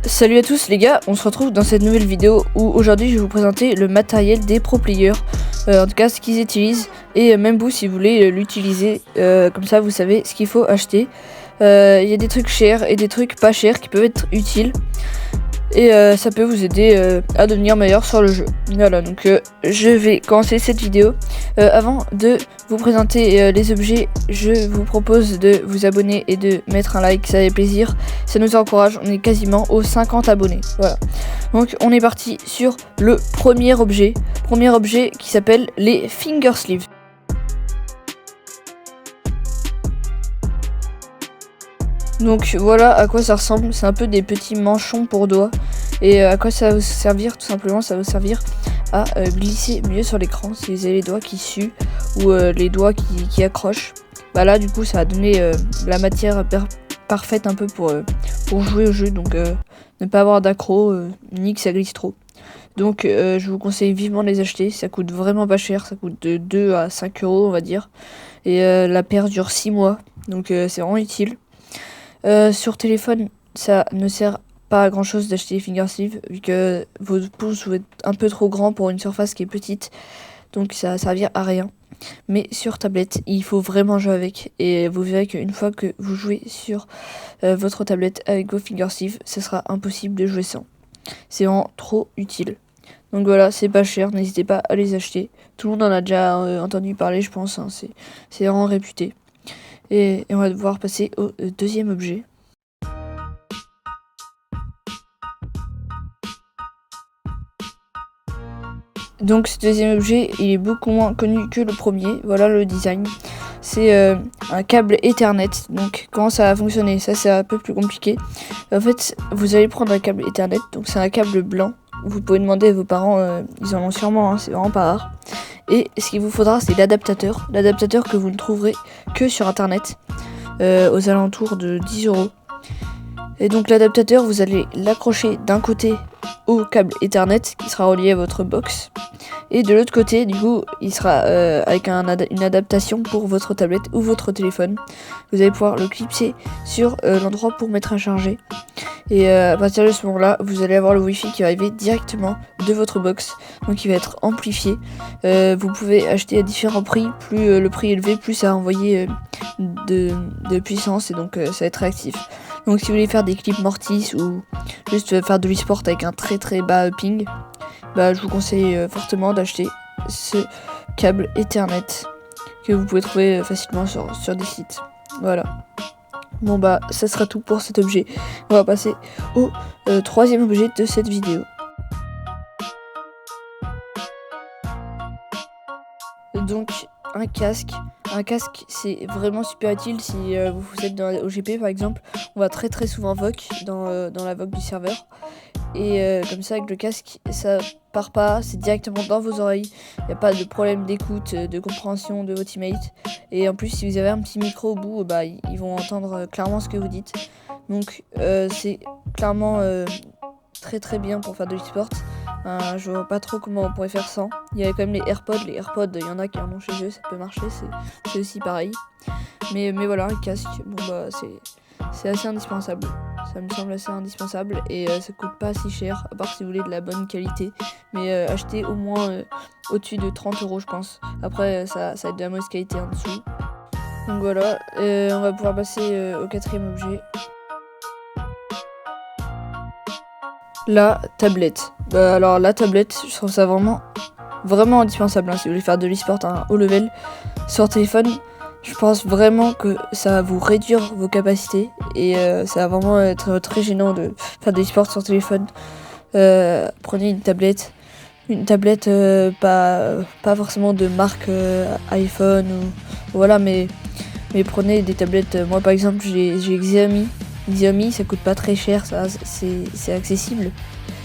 Salut à tous les gars, on se retrouve dans cette nouvelle vidéo où aujourd'hui je vais vous présenter le matériel des pro players, en tout cas ce qu'ils utilisent et même vous si vous voulez l'utiliser, comme ça vous savez ce qu'il faut acheter. Il y a des trucs chers et des trucs pas chers qui peuvent être utiles et ça peut vous aider à devenir meilleur sur le jeu. Voilà, donc je vais commencer cette vidéo. Avant de vous présenter les objets, je vous propose de vous abonner et de mettre un like, ça fait plaisir, ça nous encourage, on est quasiment aux 50 abonnés. Voilà, donc on est parti sur le premier objet qui s'appelle les finger sleeves. Donc voilà à quoi ça ressemble, c'est un peu des petits manchons pour doigts. Et à quoi ça va vous servir? Tout simplement, ça va vous servir à glisser mieux sur l'écran si vous avez les doigts qui suent ou les doigts qui accrochent. Bah là du coup ça va donner la matière parfaite un peu pour jouer au jeu, donc ne pas avoir d'accro ni que ça glisse trop. Donc je vous conseille vivement de les acheter, ça coûte vraiment pas cher, ça coûte de 2 à 5 euros on va dire. Et la paire dure 6 mois, donc c'est vraiment utile. Sur téléphone, ça ne sert pas à grand chose d'acheter les finger sleeves vu que vos pouces vont être un peu trop grands pour une surface qui est petite, donc ça va servir à rien. Mais sur tablette, il faut vraiment jouer avec et vous verrez qu'une fois que vous jouez sur votre tablette avec vos finger sleeves, ce sera impossible de jouer sans. C'est vraiment trop utile. Donc voilà, c'est pas cher, n'hésitez pas à les acheter. Tout le monde en a déjà entendu parler, je pense, hein, c'est vraiment réputé. Et on va devoir passer au deuxième objet. Donc ce deuxième objet, il est beaucoup moins connu que le premier. Voilà le design. C'est un câble Ethernet. Donc comment ça va fonctionner? Ça c'est un peu plus compliqué. En fait, vous allez prendre un câble Ethernet. Donc c'est un câble blanc. Vous pouvez demander à vos parents, ils en ont sûrement, hein, c'est vraiment pas rare. Et ce qu'il vous faudra, c'est l'adaptateur. L'adaptateur que vous ne trouverez que sur internet, aux alentours de 10 euros. Et donc l'adaptateur, vous allez l'accrocher d'un côté au câble Ethernet qui sera relié à votre box. Et de l'autre côté, du coup, il sera avec une adaptation pour votre tablette ou votre téléphone. Vous allez pouvoir le clipser sur l'endroit pour mettre à charger. Et à partir de ce moment-là, vous allez avoir le Wi-Fi qui va arriver directement de votre box. Donc il va être amplifié. Vous pouvez acheter à différents prix. Plus le prix est élevé, plus ça va envoyer de puissance et donc ça va être réactif. Donc si vous voulez faire des clips Mortis ou juste faire de l'e-sport avec un très très bas ping, bah je vous conseille fortement d'acheter ce câble Ethernet que vous pouvez trouver facilement sur des sites. Voilà. Bon bah ça sera tout pour cet objet. On va passer au troisième objet de cette vidéo. Donc un casque. Un casque c'est vraiment super utile si vous êtes dans OGP par exemple. On va très souvent VOC dans la VOC du serveur. Et comme ça avec le casque ça part pas, c'est directement dans vos oreilles. Il n'y a pas de problème d'écoute, de compréhension de vos teammates. Et en plus si vous avez un petit micro au bout, bah ils vont entendre clairement ce que vous dites. Donc c'est clairement très bien pour faire de l'e-sport. Je vois pas trop comment on pourrait faire sans. Il y avait quand même les AirPods. Les AirPods, il y en a qui en ont chez eux, ça peut marcher, c'est aussi pareil. Mais voilà, le casque, bon bah c'est assez indispensable. Ça me semble assez indispensable et ça coûte pas si cher, à part si vous voulez de la bonne qualité. Mais achetez au moins au-dessus de 30 euros je pense. Après ça va être de la mauvaise qualité en dessous. Donc voilà, on va pouvoir passer au quatrième objet. La tablette. Alors la tablette, je trouve ça vraiment indispensable hein, si vous voulez faire de l'e-sport à un haut level sur téléphone. Je pense vraiment que ça va vous réduire vos capacités et ça va vraiment être très gênant de faire de l'e-sport sur téléphone. Prenez une tablette pas forcément de marque iPhone ou voilà, mais prenez des tablettes. Moi par exemple j'ai Xiaomi, ça coûte pas très cher, ça c'est accessible.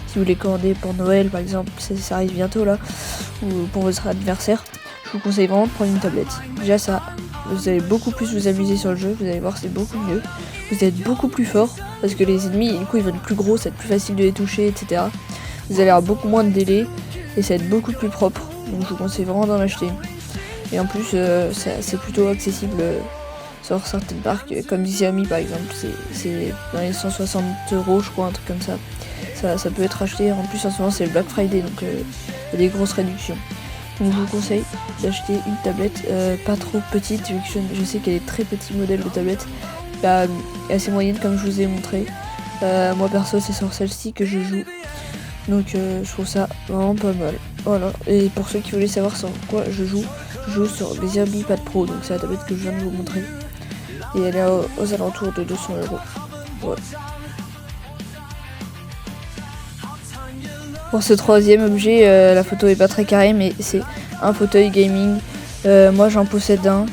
Si vous les commandez pour Noël par exemple, ça arrive bientôt là, ou pour votre anniversaire, je vous conseille vraiment de prendre une tablette. Déjà ça, vous allez beaucoup plus vous amuser sur le jeu, vous allez voir c'est beaucoup mieux. Vous êtes beaucoup plus fort, parce que les ennemis du coup ils vont être plus gros, ça va être plus facile de les toucher, etc. Vous allez avoir beaucoup moins de délai, et ça va être beaucoup plus propre, donc je vous conseille vraiment d'en acheter. Et en plus c'est plutôt accessible sur certaines marques, comme Xiaomi par exemple, c'est dans les 160 € je crois, un truc comme ça. Ça peut être acheté, en plus en ce moment c'est le Black Friday, donc il y a des grosses réductions. Donc je vous conseille d'acheter une tablette pas trop petite, vu que je sais qu'il y a des très petits modèles de tablettes, assez moyennes comme je vous ai montré. Moi perso c'est sur celle-ci que je joue, donc je trouve ça vraiment pas mal. Voilà, et pour ceux qui voulaient savoir sur quoi je joue sur le Xiaomi Pad Pro, donc c'est la tablette que je viens de vous montrer, et elle est aux alentours de 200 €. Voilà. Pour ce troisième objet, la photo est pas très carrée, mais c'est un fauteuil gaming. Moi j'en possède un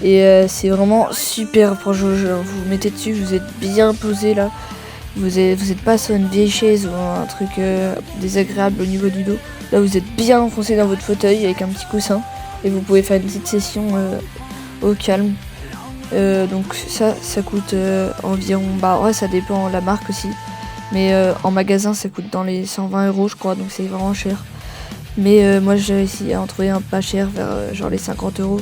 et c'est vraiment super pour jouer. Vous mettez dessus, vous êtes bien posé là. Vous êtes pas sur une vieille chaise ou un truc désagréable au niveau du dos. Là vous êtes bien enfoncé dans votre fauteuil avec un petit coussin et vous pouvez faire une petite session au calme. Donc ça coûte environ, ouais, ça dépend de la marque aussi. Mais en magasin ça coûte dans les 120 € je crois, donc c'est vraiment cher. Mais moi j'ai réussi à en trouver un pas cher vers genre les 50 €.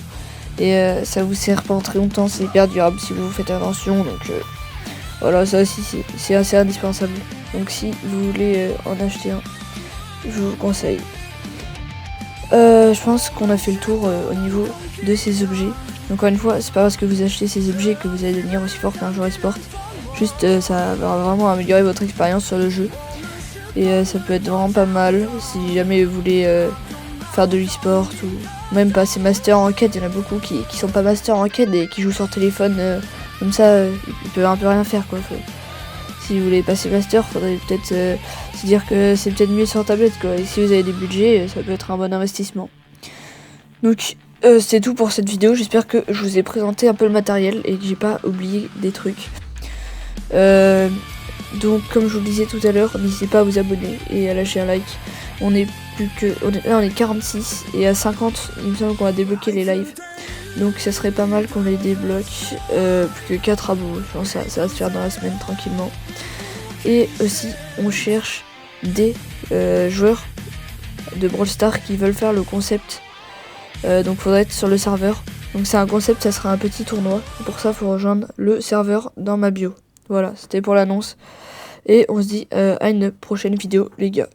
Et ça vous sert pendant très longtemps, c'est hyper durable si vous faites attention. Donc voilà, ça aussi c'est assez indispensable. Donc si vous voulez en acheter un, je vous le conseille. Je pense qu'on a fait le tour au niveau de ces objets. Encore une fois, c'est pas parce que vous achetez ces objets que vous allez devenir aussi fort qu'un joueur e-sport. Juste ça va vraiment améliorer votre expérience sur le jeu. Et ça peut être vraiment pas mal si jamais vous voulez faire de l'e-sport ou même passer master en quête. Il y en a beaucoup qui sont pas master en quête et qui jouent sur téléphone. Comme ça, ils peuvent un peu rien faire quoi. Si vous voulez passer master, faudrait peut-être se dire que c'est peut-être mieux sur tablette quoi. Et si vous avez des budgets, ça peut être un bon investissement. Donc c'est tout pour cette vidéo. J'espère que je vous ai présenté un peu le matériel et que j'ai pas oublié des trucs. Donc comme je vous le disais tout à l'heure, n'hésitez pas à vous abonner et à lâcher un like. On est 46 et à 50 il me semble qu'on va débloquer les lives. Donc ça serait pas mal qu'on les débloque. Plus que 4 abos, je pense que ça va se faire dans la semaine tranquillement. Et aussi on cherche des joueurs de Brawl Stars qui veulent faire le concept. Donc faudrait être sur le serveur. Donc c'est un concept, ça sera un petit tournoi. Pour ça faut rejoindre le serveur dans ma bio. Voilà, c'était pour l'annonce. Et on se dit à une prochaine vidéo les gars.